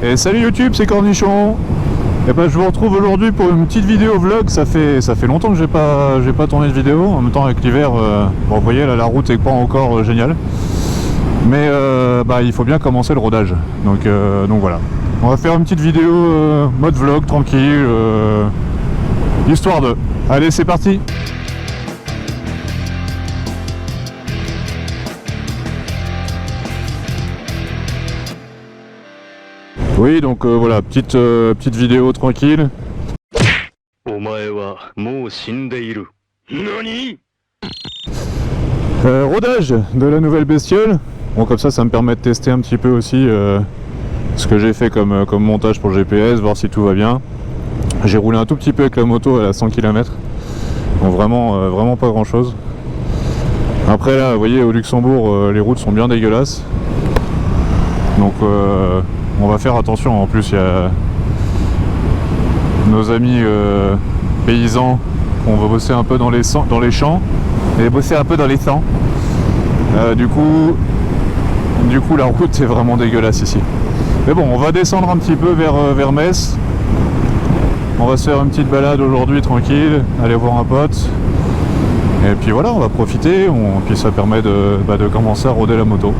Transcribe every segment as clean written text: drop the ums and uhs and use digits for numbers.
Et salut YouTube, c'est Cornichon. Et ben je vous retrouve aujourd'hui pour une petite vidéo vlog. Ça fait longtemps que j'ai pas tourné de vidéo. En même temps avec l'hiver, bon, vous voyez là la route est pas encore géniale. Mais il faut bien commencer le rodage. Donc voilà. On va faire une petite vidéo mode vlog tranquille, histoire de. Allez, c'est parti. Oui, donc voilà, petite vidéo tranquille. Rodage de la nouvelle bestiole. Bon, comme ça me permet de tester un petit peu aussi ce que j'ai fait comme montage pour le GPS, voir si tout va bien. J'ai roulé un tout petit peu avec la moto à 100 km. Donc vraiment pas grand chose. Après là, vous voyez, au Luxembourg, les routes sont bien dégueulasses. Donc on va faire attention. En plus il y a nos amis paysans. On va bosser un peu dans les champs et bosser un peu dans les champs. Du coup la route est vraiment dégueulasse ici. Mais bon, on va descendre un petit peu vers Metz. On va se faire une petite balade aujourd'hui tranquille, aller voir un pote. Et puis voilà, on va profiter, puis ça permet de commencer à roder la moto.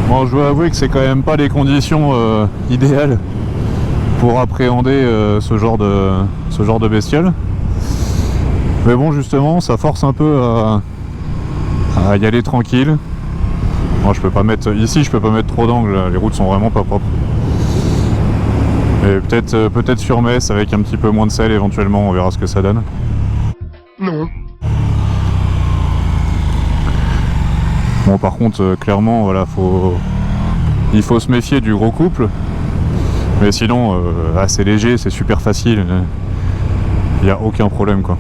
Bon, je dois avouer que c'est quand même pas les conditions idéales pour appréhender ce genre de bestiole. Mais bon, justement, ça force un peu à y aller tranquille. Moi, je peux pas mettre trop d'angle, les routes sont vraiment pas propres. Et peut-être sur Metz avec un petit peu moins de sel éventuellement, on verra ce que ça donne. Non. Bon, par contre, clairement, voilà, il faut se méfier du gros couple. Mais sinon, assez léger, c'est super facile. Il n'y a aucun problème, quoi.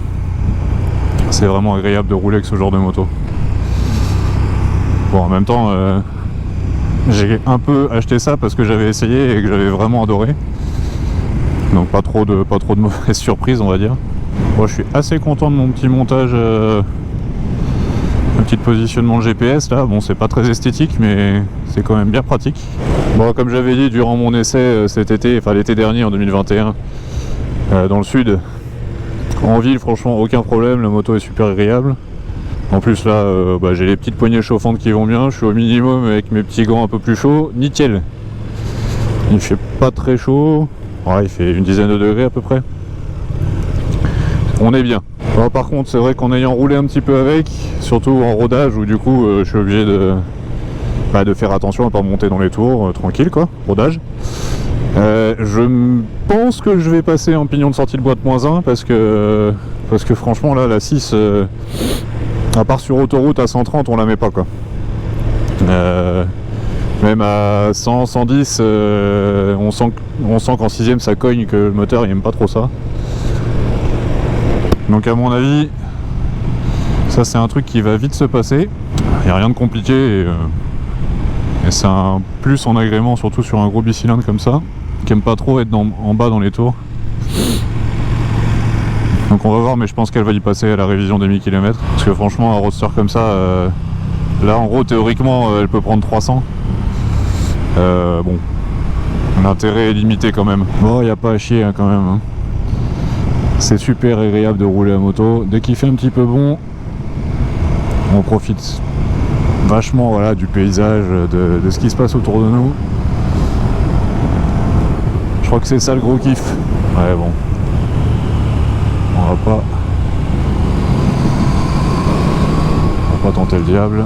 C'est vraiment agréable de rouler avec ce genre de moto. Bon, en même temps, j'ai un peu acheté ça parce que j'avais essayé et que j'avais vraiment adoré. Donc pas trop de mauvaises surprises, on va dire. Bon, je suis assez content de mon petit montage, un petit positionnement de GPS là. Bon, c'est pas très esthétique, mais c'est quand même bien pratique. Bon, comme j'avais dit durant mon essai cet été, enfin l'été dernier en 2021, dans le sud, en ville, franchement aucun problème, la moto est super agréable. En plus là, j'ai les petites poignées chauffantes qui vont bien, je suis au minimum avec mes petits gants un peu plus chauds, nickel. Il fait pas très chaud, ouais, il fait une dizaine de degrés à peu près. On est bien. Bon, par contre, c'est vrai qu'en ayant roulé un petit peu avec, surtout en rodage, où du coup je suis obligé de faire attention à pas monter dans les tours, tranquille quoi, rodage. Je pense que je vais passer en pignon de sortie de boîte -1 parce que franchement là, la 6... à part sur autoroute à 130 on la met pas quoi. Même à 100, 110 on sent qu'en 6ème ça cogne, que le moteur il aime pas trop ça. Donc à mon avis ça c'est un truc qui va vite se passer. Il n'y a rien de compliqué et c'est un plus en agrément, surtout sur un gros bicylindre comme ça qui aime pas trop être en bas dans les tours. Donc on va voir, mais je pense qu'elle va y passer à la révision des 1000 km. Parce que franchement, un roadster comme ça, là en gros théoriquement elle peut prendre 300. Bon, l'intérêt est limité quand même. Bon, il n'y a pas à chier hein, quand même. Hein. C'est super agréable de rouler à moto. Dès qu'il fait un petit peu bon, on profite vachement voilà, du paysage, de ce qui se passe autour de nous. Je crois que c'est ça le gros kiff. Ouais bon. On va pas tenter le diable.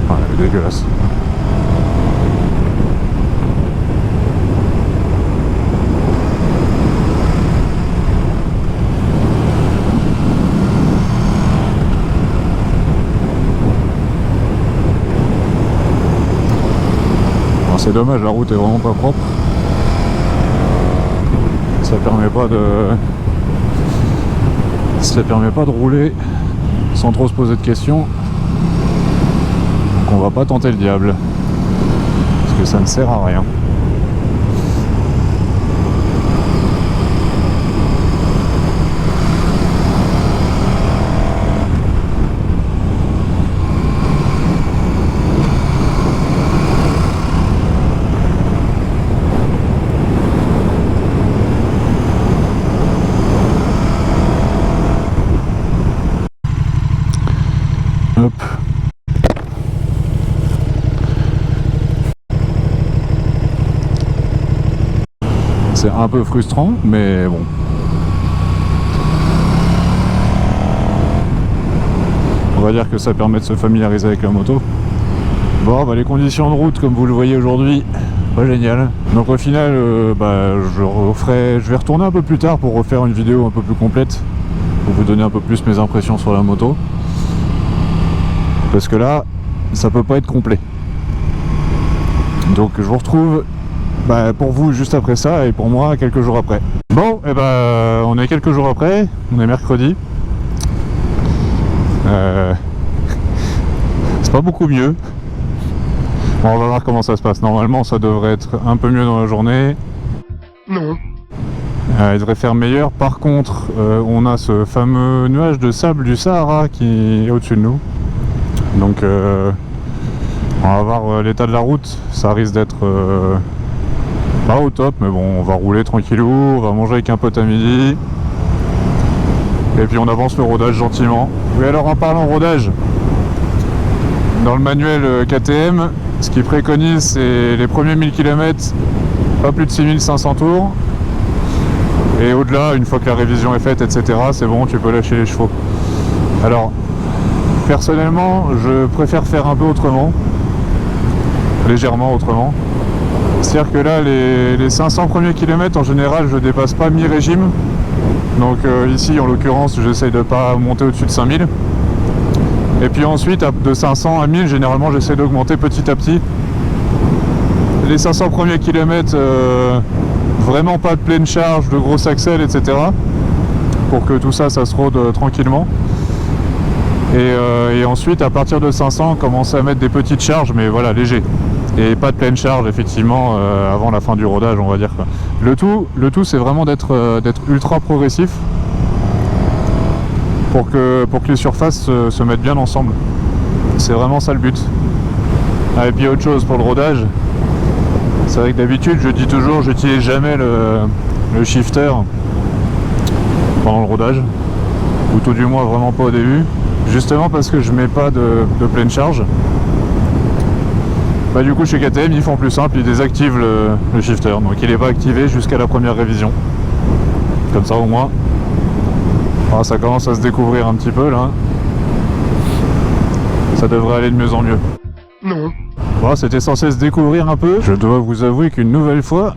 Ah, elle est dégueulasse. C'est dommage, la route est vraiment pas propre. Ça permet pas de rouler sans trop se poser de questions. Donc on va pas tenter le diable. Parce que ça ne sert à rien. C'est un peu frustrant, mais bon. On va dire que ça permet de se familiariser avec la moto. Bon, bah, les conditions de route, comme vous le voyez aujourd'hui, pas génial. Donc au final, je vais retourner un peu plus tard pour refaire une vidéo un peu plus complète, pour vous donner un peu plus mes impressions sur la moto. Parce que là, ça peut pas être complet. Donc je vous retrouve pour vous juste après ça, et pour moi quelques jours après. Bon, et on est quelques jours après, on est mercredi. C'est pas beaucoup mieux. Bon, on va voir comment ça se passe. Normalement ça devrait être un peu mieux dans la journée. Non. Il devrait faire meilleur. Par contre, on a ce fameux nuage de sable du Sahara qui est au-dessus de nous. Donc on va voir l'état de la route. Ça risque d'être pas au top, mais bon, on va rouler tranquillou, on va manger avec un pote à midi. Et puis on avance le rodage gentiment. Oui, alors en parlant rodage, dans le manuel KTM, ce qu'il préconise, c'est les premiers 1000 km, pas plus de 6500 tours. Et au-delà, une fois que la révision est faite, etc., c'est bon, tu peux lâcher les chevaux. Alors, personnellement, je préfère faire un peu autrement, légèrement autrement. C'est-à-dire que là, les 500 premiers kilomètres, en général, je dépasse pas mi-régime. Donc ici, en l'occurrence, j'essaye de pas monter au-dessus de 5000. Et puis ensuite, de 500 à 1000, généralement, j'essaie d'augmenter petit à petit. Les 500 premiers kilomètres, vraiment pas de pleine charge, de gros axels, etc. Pour que tout ça, ça se rôde tranquillement. Et ensuite, à partir de 500, commencer à mettre des petites charges, mais voilà, léger. Et pas de pleine charge, effectivement, avant la fin du rodage, on va dire. Le tout, c'est vraiment d'être ultra progressif pour que les surfaces se mettent bien ensemble. C'est vraiment ça le but. Ah, et puis autre chose pour le rodage, c'est vrai que d'habitude, je dis toujours, j'utilise jamais le shifter pendant le rodage, ou tout du moins vraiment pas au début, justement parce que je mets pas de pleine charge. Du coup chez KTM ils font plus simple, ils désactivent le shifter, donc il n'est pas activé jusqu'à la première révision. Comme ça au moins, ça commence à se découvrir un petit peu là. Ça devrait aller de mieux en mieux. Non. Bon, c'était censé se découvrir un peu. Je dois vous avouer qu'une nouvelle fois,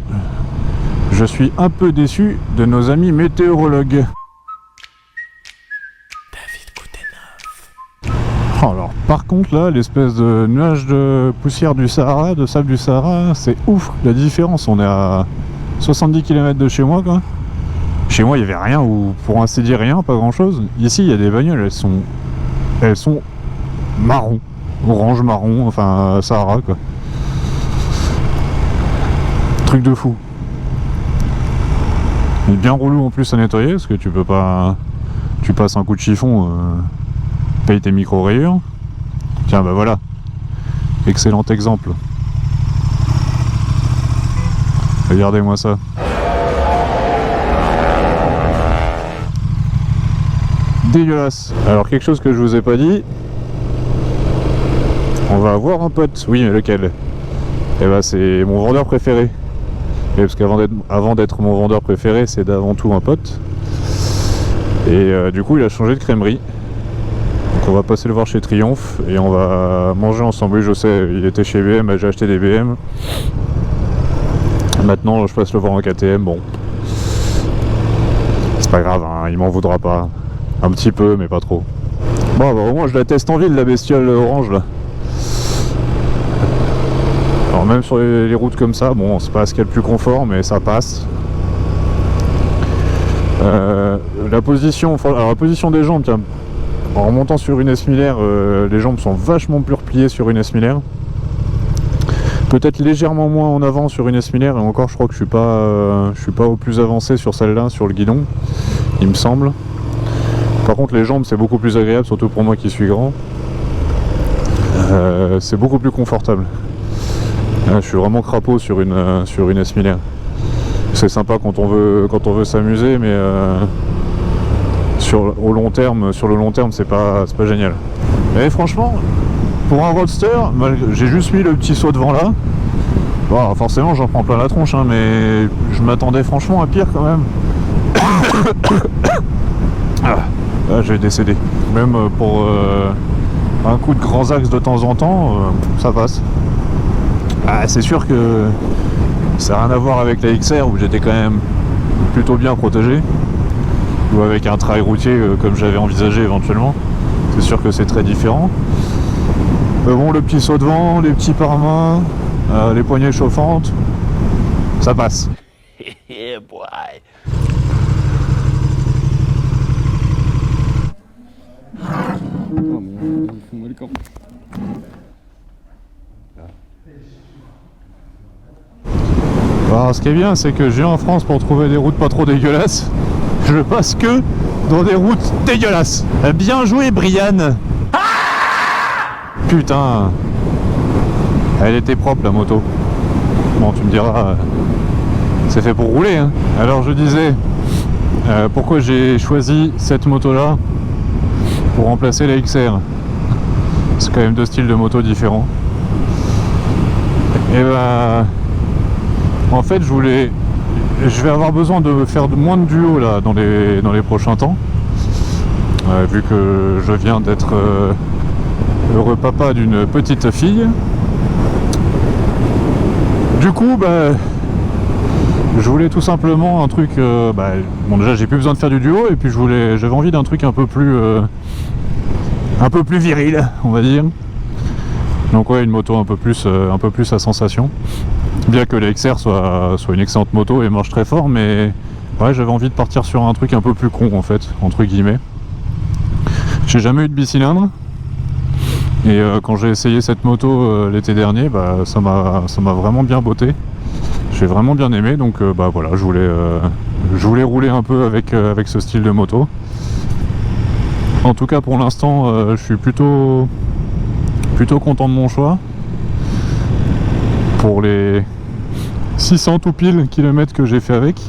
je suis un peu déçu de nos amis météorologues. Alors par contre là, l'espèce de nuage de poussière du Sahara, de sable du Sahara, c'est ouf la différence. On est à 70 km de chez moi quoi. Chez moi il n'y avait rien, ou pour ainsi dire rien, pas grand chose. Ici il y a des bagnoles, elles sont marron, orange marron, enfin Sahara quoi. Truc de fou. Il est bien relou en plus à nettoyer parce que tu peux pas, tu passes un coup de chiffon. Paye tes micro-rayures. Tiens, voilà. Excellent exemple. Regardez-moi ça. Dégueulasse. Alors, quelque chose que je vous ai pas dit. On va avoir un pote. Oui, mais lequel? Eh ben, c'est mon vendeur préféré. Et parce qu'avant d'être mon vendeur préféré, c'est d'avant tout un pote. Et du coup, il a changé de crèmerie. Donc on va passer le voir chez Triomphe et on va manger ensemble. Oui, je sais, il était chez BM, j'ai acheté des BM. Maintenant je passe le voir en KTM, bon. C'est pas grave, hein, il m'en voudra pas. Un petit peu, mais pas trop. Bon, au moins je la teste en ville, la bestiole orange là. Alors même sur les routes comme ça, bon, c'est pas ce qu'il y a le plus confort, mais ça passe. La position des jambes, tiens. En remontant sur une S1000R, les jambes sont vachement plus repliées sur une S1000R. Peut-être légèrement moins en avant sur une S1000R, et encore je crois que je suis pas au plus avancé sur celle-là, sur le guidon, il me semble. Par contre les jambes c'est beaucoup plus agréable, surtout pour moi qui suis grand. C'est beaucoup plus confortable. Je suis vraiment crapaud sur une S1000R. C'est sympa quand on veut s'amuser, mais sur le long terme, c'est pas génial. Mais franchement, pour un roadster, j'ai juste mis le petit saut devant là. Bon, forcément j'en prends plein la tronche, hein, mais je m'attendais franchement à pire quand même. Là, je vais décéder. Même pour un coup de grands axes de temps en temps, ça passe. Ah, c'est sûr que ça n'a rien à voir avec la XR où j'étais quand même plutôt bien protégé, ou avec un trail routier comme j'avais envisagé éventuellement. C'est sûr que c'est très différent. Mais bon, le petit saut de vent, les petits pare-mains, les poignées chauffantes, ça passe. Yeah, boy. Alors, ce qui est bien, c'est que je viens en France pour trouver des routes pas trop dégueulasses. Je passe que dans des routes dégueulasses. Bien joué, Brian. Putain. Elle était propre, la moto. Bon, tu me diras, c'est fait pour rouler, hein. Alors, je disais, pourquoi j'ai choisi cette moto-là pour remplacer la XR. C'est quand même deux styles de moto différents. Et ben... En fait, je vais avoir besoin de faire moins de duo là dans les prochains temps, vu que je viens d'être heureux papa d'une petite fille. Du coup, je voulais tout simplement un truc. Bon, déjà, j'ai plus besoin de faire du duo, et puis j'avais envie d'un truc un peu plus viril, on va dire. Donc ouais, une moto un peu plus à sensation. Bien que la XR soit une excellente moto et marche très fort, mais ouais, j'avais envie de partir sur un truc un peu plus con en fait, entre guillemets. J'ai jamais eu de bicylindre, et quand j'ai essayé cette moto l'été dernier, ça m'a vraiment bien botté. J'ai vraiment bien aimé, donc voilà, je voulais rouler un peu avec ce style de moto. En tout cas pour l'instant, je suis plutôt content de mon choix. Pour les 600 tout pile kilomètres que j'ai fait avec,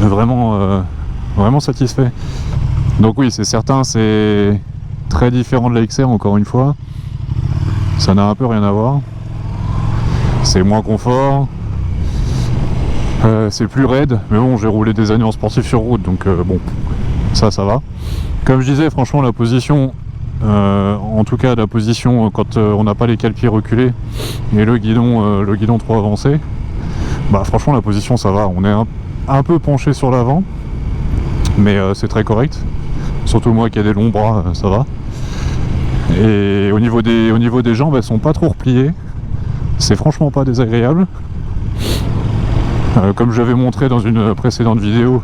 vraiment satisfait. Donc oui, c'est certain, c'est très différent de la XR, encore une fois. Ça n'a un peu rien à voir. C'est moins confort, c'est plus raide, mais bon, j'ai roulé des années en sportif sur route, donc bon, ça va. Comme je disais, franchement, la position, en tout cas la position quand on n'a pas les cale-pieds reculés et le guidon trop avancé, franchement la position ça va. On est un peu penché sur l'avant, mais c'est très correct. Surtout moi qui ai des longs bras, ça va. Et au niveau des jambes, elles sont pas trop repliées. C'est franchement pas désagréable. Comme j'avais montré dans une précédente vidéo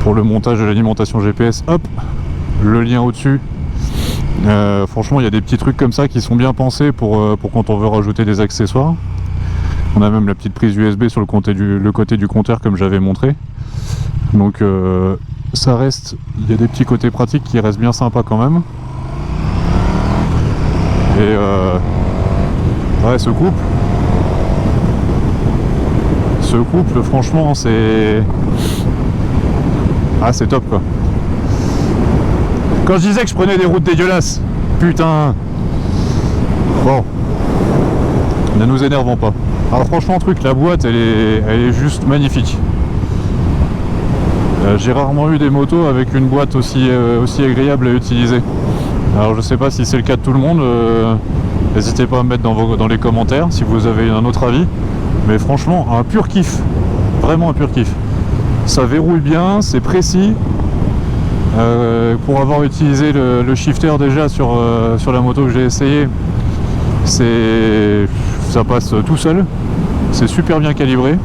pour le montage de l'alimentation GPS, hop, le lien au-dessus. Franchement, il y a des petits trucs comme ça qui sont bien pensés pour quand on veut rajouter des accessoires. On a même la petite prise USB sur le côté du compteur comme j'avais montré. Donc ça reste, il y a des petits côtés pratiques qui restent bien sympas quand même. Et ouais, ce couple franchement c'est top quoi. Quand je disais que je prenais des routes dégueulasses, putain. Bon, ne nous énervons pas. Alors franchement, la boîte elle est juste magnifique. J'ai rarement eu des motos avec une boîte aussi agréable à utiliser. Alors je sais pas si c'est le cas de tout le monde, n'hésitez pas à me mettre dans les commentaires si vous avez un autre avis. Mais franchement, un pur kiff, vraiment un pur kiff. Ça verrouille bien, c'est précis. Pour avoir utilisé le shifter déjà sur la moto que j'ai essayé, ça passe tout seul, c'est super bien calibré.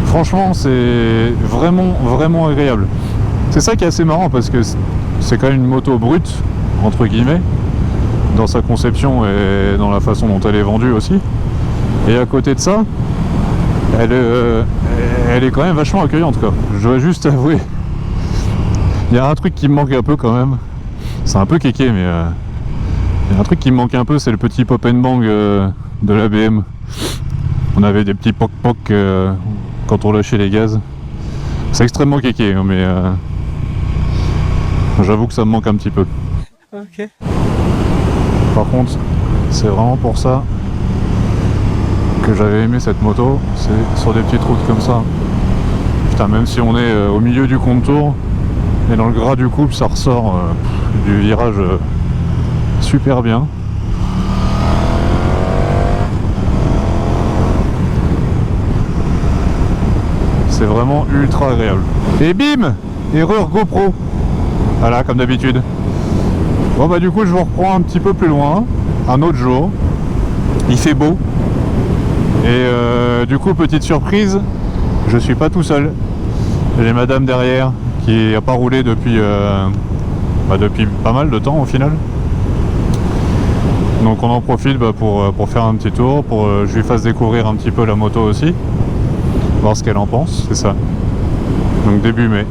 Franchement, c'est vraiment agréable. C'est ça qui est assez marrant parce que c'est quand même une moto brute, entre guillemets, dans sa conception et dans la façon dont elle est vendue aussi. Et à côté de ça, elle est quand même vachement accueillante quoi. Je dois juste avouer. Il y a un truc qui me manque un peu quand même. C'est un peu kéké, mais il y a un truc qui me manque un peu, c'est le petit pop and bang de la BM. On avait des petits poc-poc quand on lâchait les gaz. C'est extrêmement kéké, hein, mais j'avoue que ça me manque un petit peu. Ok. Par contre, c'est vraiment pour ça que j'avais aimé cette moto, c'est sur des petites routes comme ça. Putain, même si on est au milieu du contour, et dans le gras du couple, ça ressort du virage super bien. C'est vraiment ultra agréable. Et bim! Erreur GoPro. Voilà, comme d'habitude. Bon bah du coup je vous reprends un petit peu plus loin, un autre jour. Il fait beau. Et du coup, petite surprise, je suis pas tout seul. J'ai madame derrière qui a pas roulé depuis pas mal de temps au final. Donc on en profite pour faire un petit tour, pour que je lui fasse découvrir un petit peu la moto aussi. Voir ce qu'elle en pense, c'est ça. Donc début mai.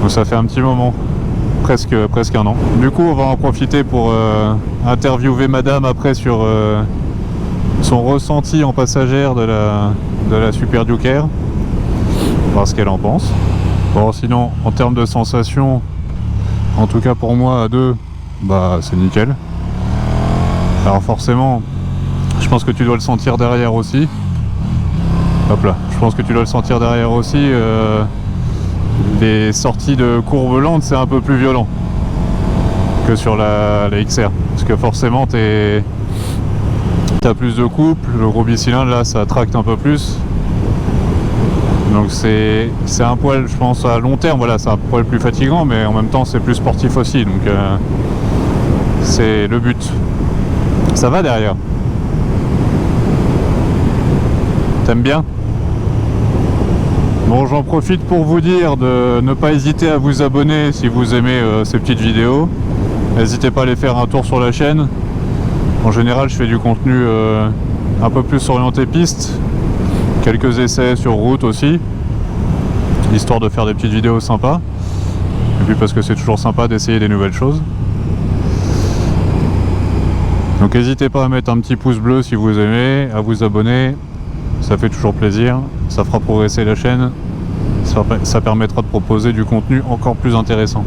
Donc ça fait un petit moment, presque un an. Du coup on va en profiter pour interviewer madame après sur son ressenti en passagère de la Super Duke Air. Voir ce qu'elle en pense. Bon sinon en termes de sensations, en tout cas pour moi à deux, bah c'est nickel. Alors forcément, je pense que tu dois le sentir derrière aussi. Hop là, je pense que tu dois le sentir derrière aussi. Les sorties de courbes lentes, c'est un peu plus violent que sur la XR. Parce que forcément, t'as plus de couple. Le gros bicylindre, là, ça tracte un peu plus. Donc c'est un poil, je pense, à long terme, voilà, c'est un poil plus fatigant, mais en même temps, c'est plus sportif aussi. Donc c'est le but. Ça va derrière. T'aimes bien? Bon, j'en profite pour vous dire de ne pas hésiter à vous abonner si vous aimez ces petites vidéos. N'hésitez pas à aller faire un tour sur la chaîne. En général, je fais du contenu un peu plus orienté piste. Quelques essais sur route aussi. Histoire de faire des petites vidéos sympas. Et puis parce que c'est toujours sympa d'essayer des nouvelles choses. Donc n'hésitez pas à mettre un petit pouce bleu si vous aimez, à vous abonner. Ça fait toujours plaisir, ça fera progresser la chaîne, ça permettra de proposer du contenu encore plus intéressant.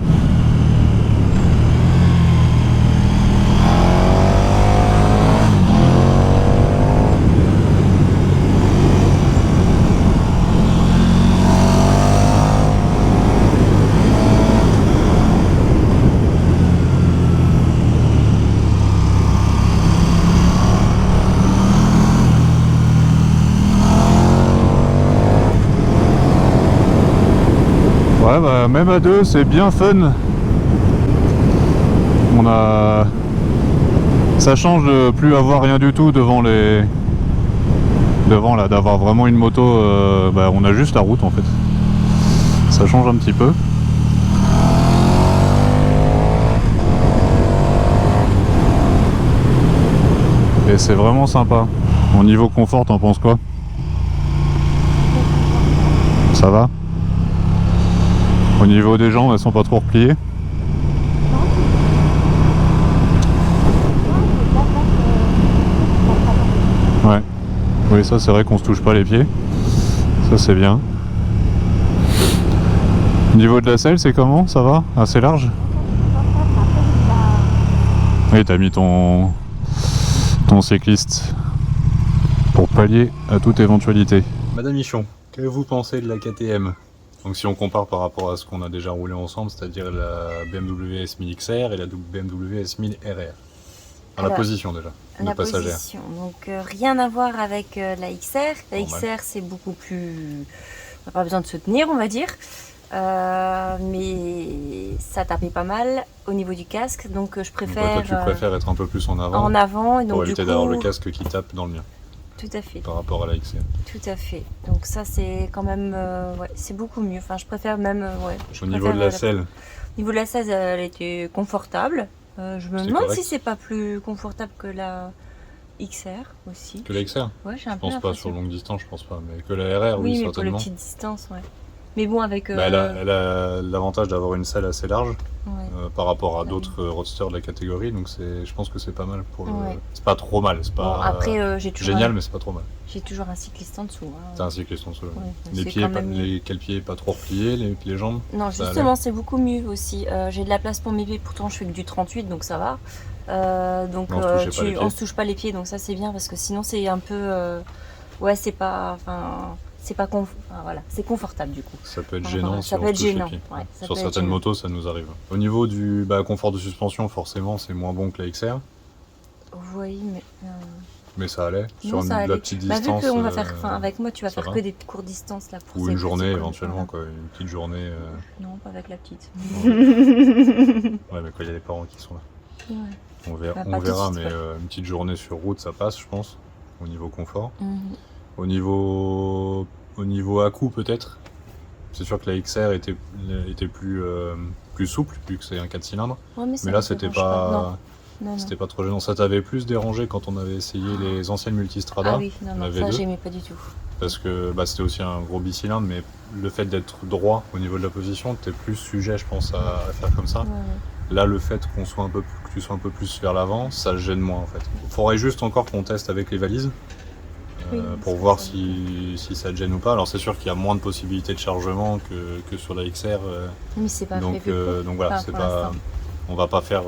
Ouais, bah, même à deux, c'est bien fun. Ça change de plus avoir rien du tout devant là, d'avoir vraiment une moto. On a juste la route en fait. Ça change un petit peu. Et c'est vraiment sympa. Au niveau confort, t'en penses quoi? Ça va? Au niveau des jambes, elles sont pas trop repliées. Ouais. Oui, ça c'est vrai qu'on se touche pas les pieds. Ça c'est bien. Au niveau de la selle, c'est comment? Ça va? Assez large? Oui, t'as mis ton cycliste pour pallier à toute éventualité. Madame Michon, qu'avez-vous pensé de la KTM? Donc si on compare par rapport à ce qu'on a déjà roulé ensemble, c'est-à-dire la BMW S1000 XR et la BMW S1000 RR. La position déjà, la passagère. Position. Donc rien à voir avec la XR. La Normal. XR c'est beaucoup plus... On n'a pas besoin de se tenir on va dire. Mais ça tapait pas mal au niveau du casque. Donc je préfère... Donc, toi tu préfères être un peu plus en avant. En avant. Et donc, pour éviter d'avoir le casque qui tape dans le mien. Tout à fait. Par rapport à la XR. Tout à fait. Donc ça c'est quand même... ouais, c'est beaucoup mieux. Enfin je préfère même... Au niveau de la selle. Au niveau de la selle, elle était confortable. Je me demande si c'est pas plus confortable que la XR aussi. Que la XR? Ouais, j'ai un Je peu pense pas sur longue distance, je pense pas. Mais que la RR, oui, mais certainement. pour les petites distances, ouais. Mais bon, avec... Elle a l'avantage d'avoir une selle assez large par rapport à Ouais. d'autres roadsters de la catégorie, donc je pense que c'est pas mal pour le... Ouais. C'est pas trop mal, c'est pas Bon, après, j'ai toujours génial, mais c'est pas trop mal. j'ai toujours un cycliste en dessous. Hein. T'as un cycliste en dessous. Ouais, Les c'est pieds, quand même mieux. quels pieds pas trop repliés, les jambes? Non, ça justement, c'est beaucoup mieux aussi. J'ai de la place pour mes pieds, pourtant je fais que du 38, donc ça va. Donc On se touchait pas les pieds. on se touche pas les pieds, donc ça c'est bien parce que sinon c'est un peu... ouais, c'est pas... Enfin, c'est pas voilà, c'est confortable du coup. Ça peut être Enfin, gênant ça si peut on être se touche les gênant. pieds. Ouais, ça Sur peut être certaines gênant. motos, ça nous arrive. Au niveau du confort de suspension, forcément, c'est moins bon que la XR, Oui, mais ça allait. non, Sur ça de la allait. petite Bah, vu distance, qu'on va faire... Enfin, avec moi, tu vas ça faire va. que des courtes distances là. Pour ou ces une petits journée cols. éventuellement, Voilà. quoi, une petite journée. Non, pas avec la petite. Ouais, mais quand il y a des parents qui sont là. Ouais. On verra, Bah, pas tout de suite, mais ouais. une petite journée sur route, ça passe, je pense, au niveau confort. Mhm. Au niveau à-coup, peut-être. C'est sûr que la XR était plus souple, vu que c'est un 4 cylindres. Ouais, ça Mais là, me c'était dérange pas, Non. c'était pas trop gênant. Ça t'avait plus dérangé quand on avait essayé les anciennes Multistrada. Ah oui, non, on avait ça deux. j'aimais pas du tout. Parce que c'était aussi un gros bicylindre, mais le fait d'être droit au niveau de la position, t'es plus sujet, je pense, à faire comme ça. Ouais. Là, le fait que tu sois un peu plus vers l'avant, ça gêne moins en fait. Il faudrait juste encore qu'on teste avec les valises Oui, pour c'est voir ça. si ça te gêne ou pas. Alors c'est sûr qu'il y a moins de possibilités de chargement que sur la XR, Mais c'est pas donc prévu. voilà, Enfin, c'est pour pas, l'instant. on va pas faire,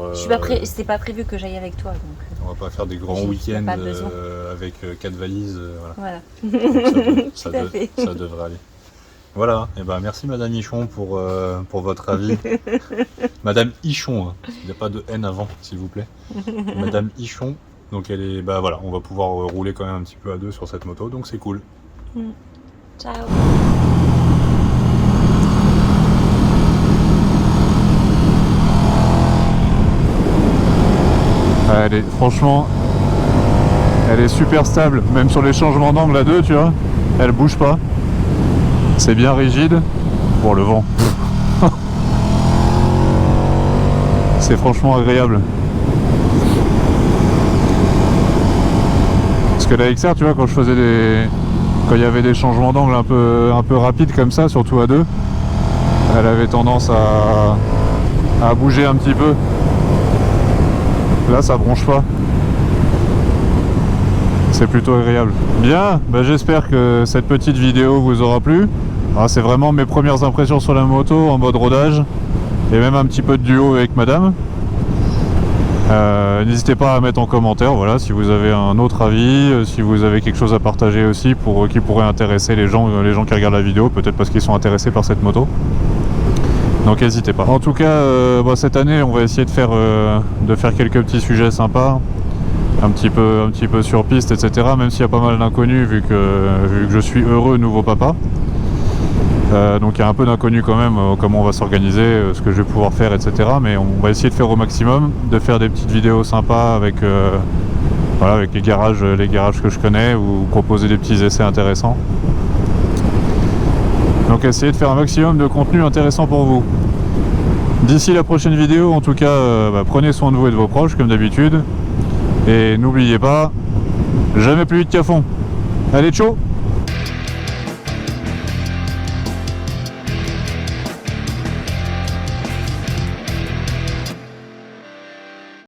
C'était pas prévu que j'aille avec toi, donc on va pas faire des grands J'ai week-ends pas besoin. avec 4 valises, voilà. voilà. Donc, Tout à fait. ça devrait aller. Voilà, et ben merci Madame Ichon pour votre avis. Madame Ichon, hein. Il n'y a pas de N avant, s'il vous plaît. Madame Ichon, donc elle est, voilà, on va pouvoir rouler quand même un petit peu à deux sur cette moto, donc c'est cool. Ciao. Franchement, elle est super stable, même sur les changements d'angle à deux, tu vois, elle bouge pas. C'est bien rigide. Bon, le vent. C'est franchement agréable. Parce que la XR, tu vois, quand il y avait des changements d'angle un peu rapides comme ça, surtout à deux, elle avait tendance à bouger un petit peu. Là, ça bronche pas. C'est plutôt agréable. Bien, j'espère que cette petite vidéo vous aura plu. C'est vraiment mes premières impressions sur la moto en mode rodage et même un petit peu de duo avec madame. N'hésitez pas à mettre en commentaire, voilà, si vous avez un autre avis, si vous avez quelque chose à partager aussi qui pourrait intéresser les gens qui regardent la vidéo, peut-être parce qu'ils sont intéressés par cette moto. Donc n'hésitez pas. En tout cas, cette année, on va essayer de faire quelques petits sujets sympas, un petit peu sur piste, etc. Même s'il y a pas mal d'inconnus, vu que je suis heureux nouveau papa. Donc il y a un peu d'inconnus quand même, comment on va s'organiser, ce que je vais pouvoir faire, etc. Mais on va essayer de faire au maximum, de faire des petites vidéos sympas avec les garages que je connais, ou proposer des petits essais intéressants. Donc essayez de faire un maximum de contenu intéressant pour vous. D'ici la prochaine vidéo, en tout cas, prenez soin de vous et de vos proches comme d'habitude. Et n'oubliez pas, jamais plus vite qu'à fond. Allez, ciao!